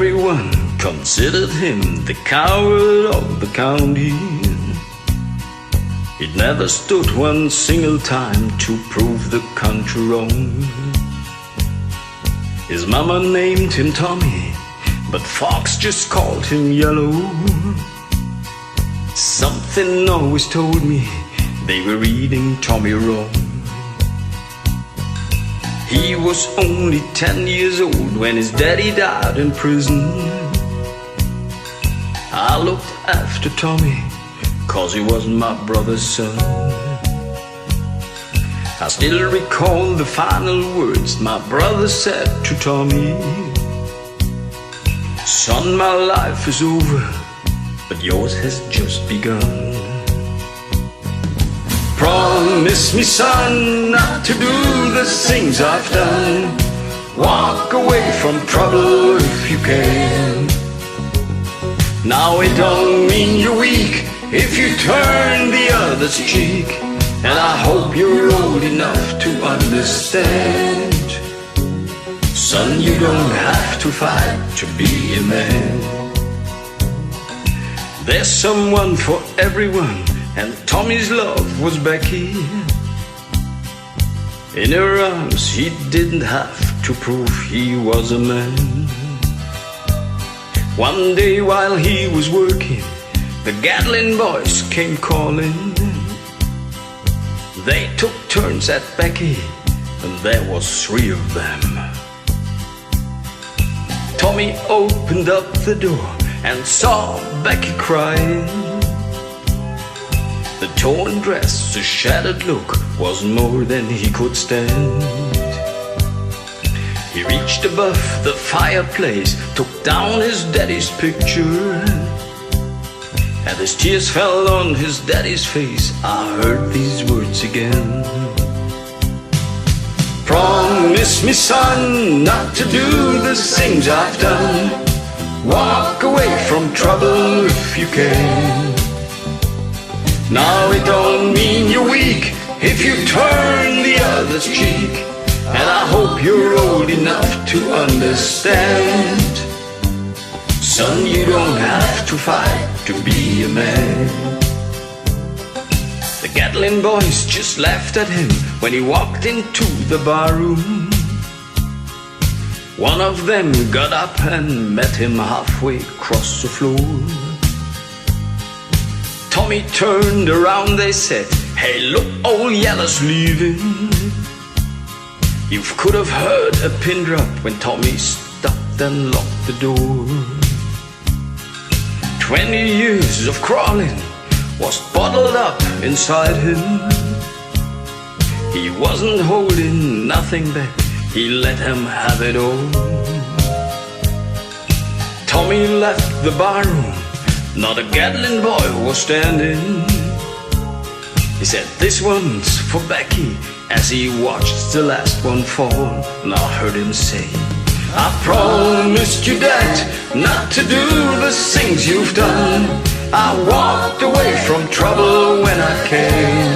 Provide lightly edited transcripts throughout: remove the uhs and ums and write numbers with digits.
Everyone considered him the coward of the county. He'd never stood one single time to prove the country wrong. His mama named him Tommy, but Fox just called him Yellow. Something always told me they were reading Tommy wrong. He was only 10 years old when his daddy died in prison. I looked after Tommy, 'cause he was my brother's son. I still recall the final words my brother said to Tommy. Son, my life is over, but yours has just begun. Promise me, son, not to do the things I've done. Walk away from trouble if you can. Now it don't mean you're weak if you turn the other's cheek, and I hope you're old enough to understand. Son, you don't have to fight to be a man. There's someone for everyone, and Tommy's love was Becky. In her arms he didn't have to prove he was a man. One day while he was working, the Gatlin boys came calling. They took turns at Becky, and there was 3 of them. Tommy opened up the door and saw Becky crying. The torn dress, the shattered look was more than he could stand. He reached above the fireplace, took down his daddy's picture, and as tears fell on his daddy's face, I heard these words again. Promise me, son, not to do the things I've done. Walk away from trouble if you can. Now it don't mean you're weak if you turn the other's cheek, and I hope you're old enough to understand. Son, you don't have to fight to be a man. The Gatlin boys just laughed at him when he walked into the barroom. One of them got up and met him halfway across the floor. Tommy turned around, they said, "Hey, look, old Yellow's leaving." You could have heard a pin drop when Tommy stopped and locked the door. 20 years of crawling was bottled up inside him. He wasn't holding nothing back, he let him have it all. Tommy left the barroom, not a Gatlin boy was standing. He said, "This one's for Becky," as he watched the last one fall. And I heard him say, "I promised you, Dad, not to do the things you've done. I walked away from trouble when I can.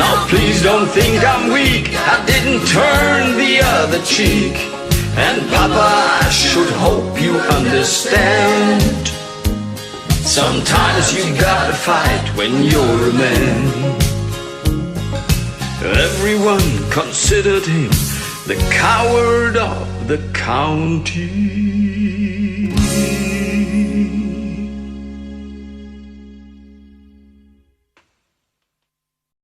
Now please don't think I'm weak, I didn't turn the other cheek. And Papa, I should hope you understand. Sometimes you gotta fight when you're a man." Everyone considered him the coward of the county.